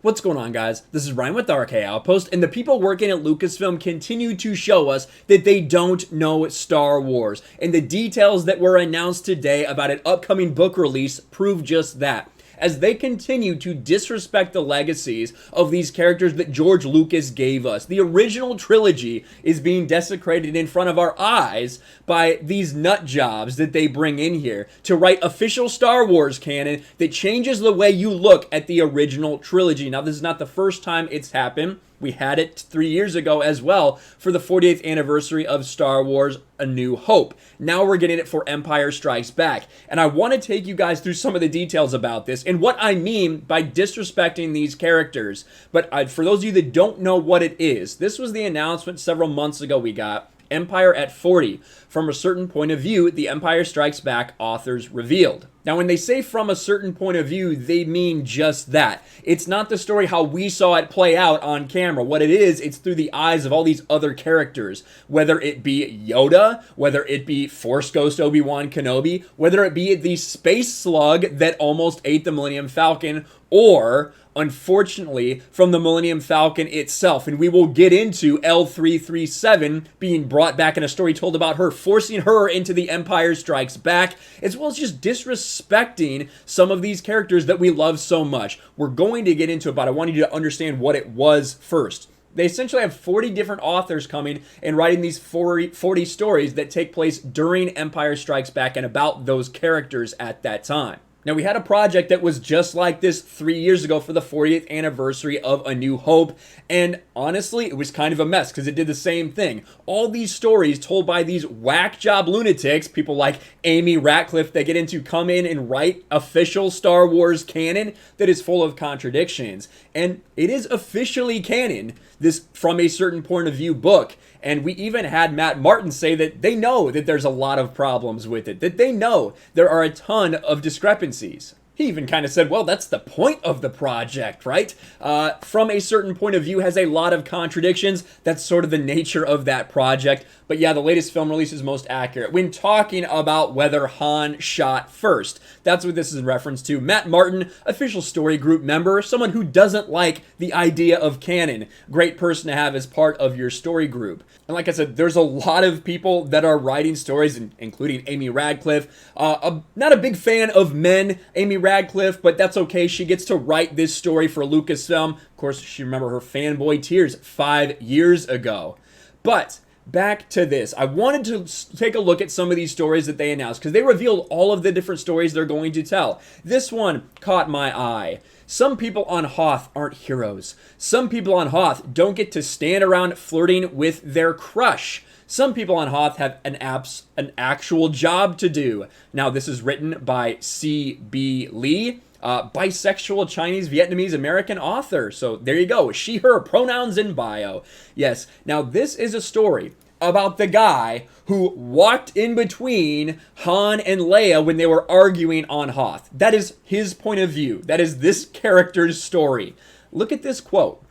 What's going on, guys? This is Ryan with RK Outpost, and the people working at Lucasfilm continue to show us that they don't know Star Wars, and the details that were announced today about an upcoming book release prove just that, as they continue to disrespect the legacies of these characters that George Lucas gave us. The original trilogy is being desecrated in front of our eyes by these nut jobs that they bring in here to write official Star Wars canon that changes the way you look at the original trilogy. Now, this is not the first time it's happened. We had it 3 years ago as well for the 40th anniversary of Star Wars A New Hope. Now we're getting it for Empire Strikes Back. And I want to take you guys through some of the details about this and what I mean by disrespecting these characters. But for those of you that don't know what it is, this was the announcement several months ago we got. Empire at 40. From a certain point of view, the Empire Strikes Back authors revealed. Now, when they say from a certain point of view, they mean just that. It's not the story how we saw it play out on camera. What it is, it's through the eyes of all these other characters. Whether it be Yoda, whether it be Force Ghost Obi-Wan Kenobi, whether it be the space slug that almost ate the Millennium Falcon, or unfortunately, from the Millennium Falcon itself. And we will get into L337 being brought back in a story told about her, forcing her into the Empire Strikes Back, as well as just disrespecting some of these characters that we love so much. We're going to get into it, but I want you to understand what it was first. They essentially have 40 different authors coming and writing these 40 stories that take place during Empire Strikes Back and about those characters at that time. Now, we had a project that was just like this 3 years ago for the 40th anniversary of A New Hope, and honestly, it was kind of a mess because it did the same thing. All these stories told by these whack job lunatics, people like Amy Ratcliffe, that get into come in and write official Star Wars canon that is full of contradictions. And it is officially canon, this From a Certain Point of View book. And we even had Matt Martin say that they know that there's a lot of problems with it, that they know there are a ton of discrepancies. He even kind of said, well, that's the point of the project, right? From a Certain Point of View has a lot of contradictions. That's sort of the nature of that project. But yeah, the latest film release is most accurate when talking about whether Han shot first. That's what this is in reference to. Matt Martin, official story group member, someone who doesn't like the idea of canon. Great person to have as part of your story group. And like I said, there's a lot of people that are writing stories, including Amy Radcliffe. Not a big fan of men, Amy Radcliffe, but that's okay. She gets to write this story for Lucasfilm. Of course, you remember her fanboy tears 5 years ago. But back to this. I wanted to take a look at some of these stories that they announced because they revealed all of the different stories they're going to tell. This one caught my eye. Some people on Hoth aren't heroes. Some people on Hoth don't get to stand around flirting with their crush. Some people on Hoth have an actual job to do. Now, this is written by C.B. Lee, bisexual Chinese Vietnamese American author. So there you go. She, her, pronouns in bio. Yes. Now, this is a story about the guy who walked in between Han and Leia when they were arguing on Hoth. That is his point of view. That is this character's story. Look at this quote.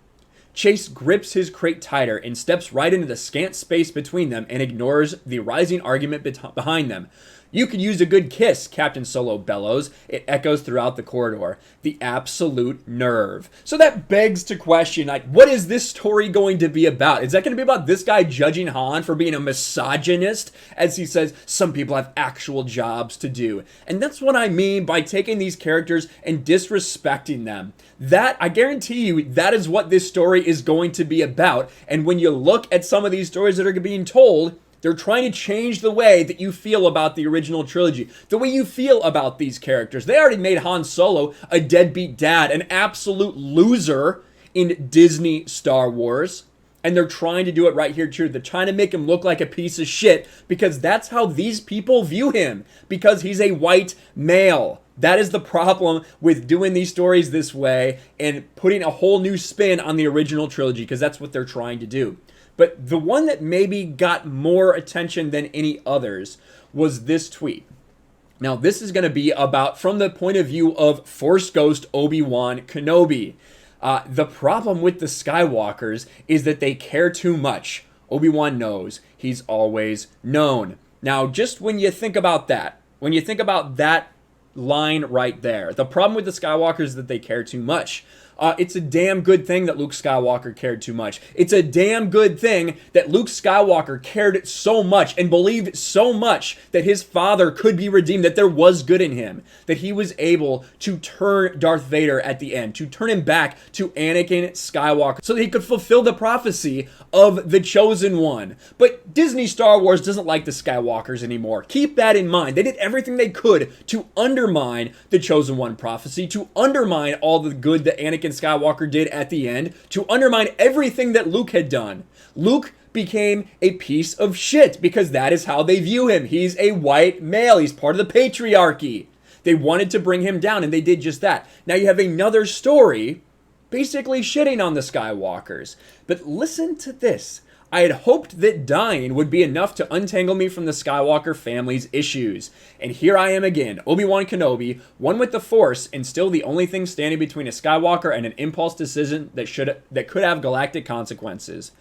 Chase grips his crate tighter and steps right into the scant space between them and ignores the rising argument behind them. You could use a good kiss, Captain Solo bellows. It echoes throughout the corridor. The absolute nerve. So that begs to question, like, what is this story going to be about? Is that going to be about this guy judging Han for being a misogynist? As he says, some people have actual jobs to do. And that's what I mean by taking these characters and disrespecting them. That, I guarantee you, that is what this story is going to be about. And when you look at some of these stories that are being told, they're trying to change the way that you feel about the original trilogy, the way you feel about these characters. They already made Han Solo a deadbeat dad, an absolute loser in Disney Star Wars. And they're trying to do it right here too. They're trying to make him look like a piece of shit because that's how these people view him, because he's a white male. That is the problem with doing these stories this way and putting a whole new spin on the original trilogy, because that's what they're trying to do. But the one that maybe got more attention than any others was this tweet. Now, this is going to be about from the point of view of Force Ghost Obi-Wan Kenobi. The problem with the Skywalkers is that they care too much. Obi-Wan knows. He's always known. Now, just when you think about that line right there, the problem with the Skywalkers is that they care too much. It's a damn good thing that Luke Skywalker cared too much. It's a damn good thing that Luke Skywalker cared so much and believed so much that his father could be redeemed, that there was good in him, that he was able to turn Darth Vader at the end, to turn him back to Anakin Skywalker so that he could fulfill the prophecy of the Chosen One. But Disney Star Wars doesn't like the Skywalkers anymore. Keep that in mind. They did everything they could to undermine the Chosen One prophecy, to undermine all the good that Anakin Skywalker did at the end, to undermine everything that Luke had done. Luke became a piece of shit because that is how they view him. He's a white male. He's part of the patriarchy. They wanted to bring him down, and they did just that. Now you have another story basically shitting on the Skywalkers. But listen to this. I had hoped that dying would be enough to untangle me from the Skywalker family's issues. And here I am again, Obi-Wan Kenobi, one with the Force, and still the only thing standing between a Skywalker and an impulse decision that could have galactic consequences.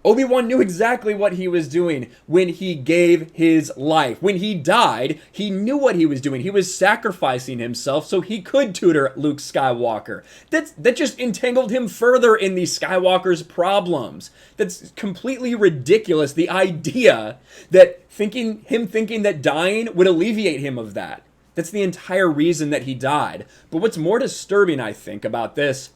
Obi-Wan knew exactly what he was doing when he gave his life. When he died, he knew what he was doing. He was sacrificing himself so he could tutor Luke Skywalker. That just entangled him further in the Skywalker's problems. That's completely ridiculous, the idea that thinking that dying would alleviate him of that. That's the entire reason that he died. But what's more disturbing, I think, about this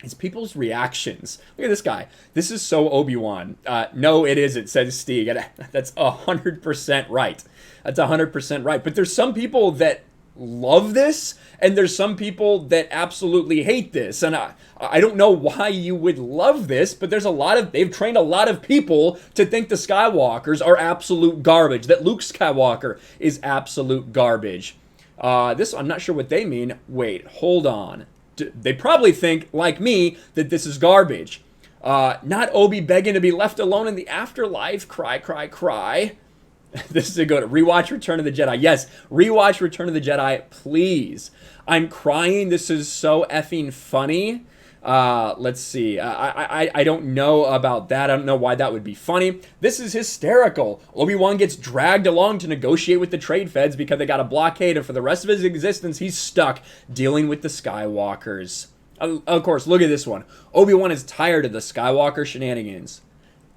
is people's reactions. Look at this guy. This is so Obi-Wan. No, it isn't, says Stieg. That's 100% right. That's 100% right. But there's some people that love this, and there's some people that absolutely hate this. And I don't know why you would love this, but they've trained a lot of people to think the Skywalkers are absolute garbage, that Luke Skywalker is absolute garbage. I'm not sure what they mean. Wait, hold on. They probably think, like me, that this is garbage. Not Obi begging to be left alone in the afterlife. Cry, cry, cry. This is a good rewatch Return of the Jedi. Yes, rewatch Return of the Jedi, please. I'm crying. This is so effing funny. Let's see. I don't know about that. I don't know why that would be funny. This is hysterical. Obi-Wan gets dragged along to negotiate with the trade feds because they got a blockade, and for the rest of his existence, he's stuck dealing with the Skywalkers. Of course, look at this one. Obi-Wan is tired of the Skywalker shenanigans.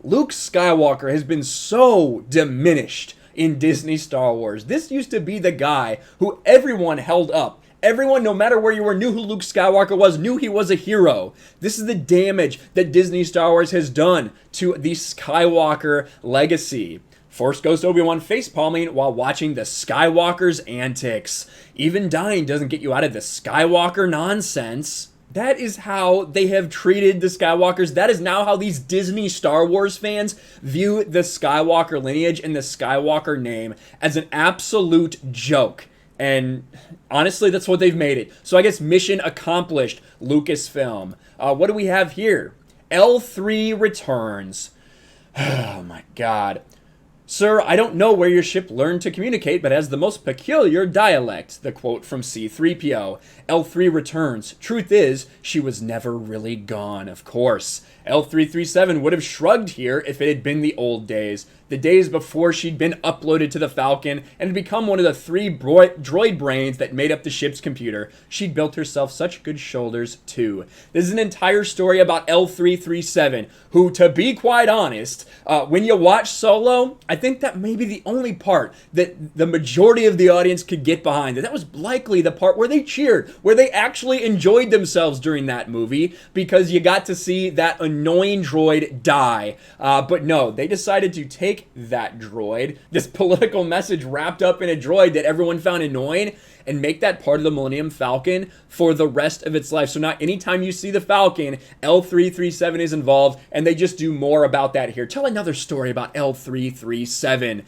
Luke Skywalker has been so diminished in Disney Star Wars. This used to be the guy who everyone held up. Everyone, no matter where you were, knew who Luke Skywalker was, knew he was a hero. This is the damage that Disney Star Wars has done to the Skywalker legacy. Force Ghost Obi-Wan facepalming while watching the Skywalker's antics. Even dying doesn't get you out of the Skywalker nonsense. That is how they have treated the Skywalkers. That is now how these Disney Star Wars fans view the Skywalker lineage and the Skywalker name, as an absolute joke. And honestly, that's what they've made it. So I guess mission accomplished, Lucasfilm. What do we have here? L3 returns. Oh my god. Sir, I don't know where your ship learned to communicate, but has the most peculiar dialect. The quote from C-3PO. L3 returns. Truth is, she was never really gone, of course. L337 would have shrugged here if it had been the old days. The days before she'd been uploaded to the Falcon and had become one of the 3 droid brains that made up the ship's computer. She'd built herself such good shoulders, too. This is an entire story about L337, who, to be quite honest, when you watch Solo, I think that may be the only part that the majority of the audience could get behind. That was likely the part where they cheered, where they actually enjoyed themselves during that movie, because you got to see that annoying droid die. But no, they decided to take that droid, this political message wrapped up in a droid that everyone found annoying, and make that part of the Millennium Falcon for the rest of its life. So now anytime you see the Falcon, L337 is involved, and they just do more about that here. Tell another story about L337,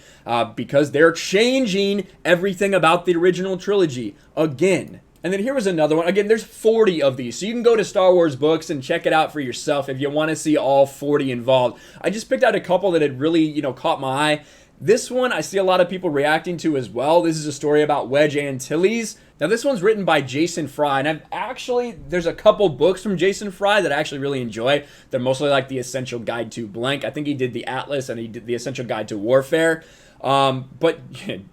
because they're changing everything about the original trilogy again. And then here was another one. Again, there's 40 of these, so you can go to Star Wars Books and check it out for yourself if you want to see all 40 involved. I just picked out a couple that had really, caught my eye. This one I see a lot of people reacting to as well. This is a story about Wedge Antilles. Now, this one's written by Jason Fry, and there's a couple books from Jason Fry that I actually really enjoy. They're mostly like The Essential Guide to Blank. I think he did the Atlas, and he did The Essential Guide to Warfare. But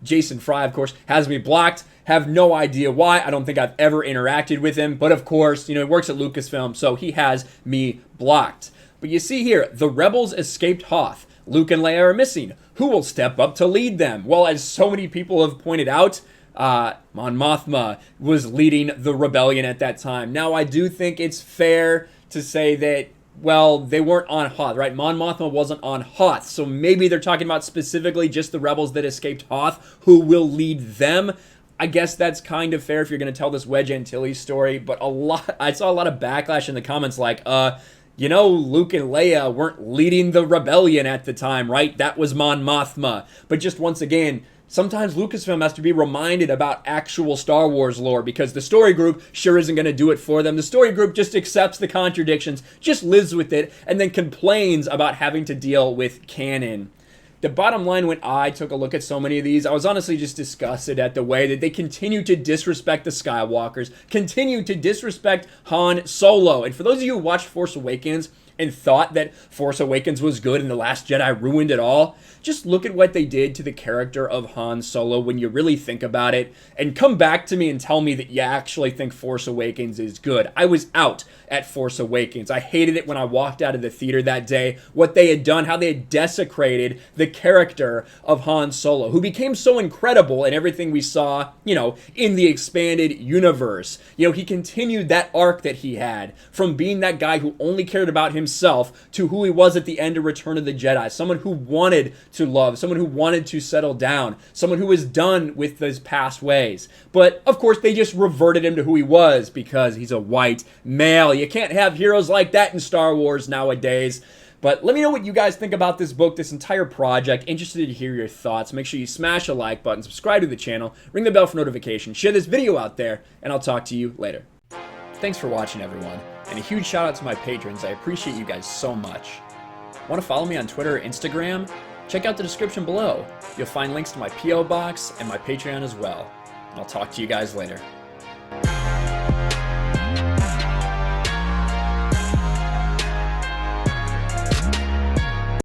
Jason Fry, of course, has me blocked. Have no idea why. I don't think I've ever interacted with him. But of course, he works at Lucasfilm, so he has me blocked. But you see here, the rebels escaped Hoth. Luke and Leia are missing. Who will step up to lead them? Well, as so many people have pointed out, Mon Mothma was leading the rebellion at that time. Now, I do think it's fair to say that, well, they weren't on Hoth, right? Mon Mothma wasn't on Hoth, so maybe they're talking about specifically just the rebels that escaped Hoth who will lead them. I guess that's kind of fair if you're going to tell this Wedge Antilles story, but I saw a lot of backlash in the comments like, Luke and Leia weren't leading the rebellion at the time, right? That was Mon Mothma. But just once again, sometimes Lucasfilm has to be reminded about actual Star Wars lore because the story group sure isn't going to do it for them. The story group just accepts the contradictions, just lives with it, and then complains about having to deal with canon. The bottom line, when I took a look at so many of these, I was honestly just disgusted at the way that they continue to disrespect the Skywalkers, continue to disrespect Han Solo. And for those of you who watched Force Awakens and thought that Force Awakens was good and The Last Jedi ruined it all, just look at what they did to the character of Han Solo when you really think about it, and come back to me and tell me that you actually think Force Awakens is good. I was out at Force Awakens. I hated it when I walked out of the theater that day, what they had done, how they had desecrated the character of Han Solo, who became so incredible in everything we saw, in the expanded universe. He continued that arc that he had from being that guy who only cared about himself to who he was at the end of Return of the Jedi, someone who wanted to love, someone who wanted to settle down, someone who was done with his past ways. But of course, they just reverted him to who he was because he's a white male. You can't have heroes like that in Star Wars nowadays. But let me know what you guys think about this book, this entire project. Interested to hear your thoughts. Make sure you smash a like button, subscribe to the channel, ring the bell for notifications, share this video out there, and I'll talk to you later. Thanks for watching, everyone, and a huge shout out to my patrons. I appreciate you guys so much. Want to follow me on Twitter or Instagram? Check out the description below. You'll find links to my P.O. box and my Patreon as well. And I'll talk to you guys later.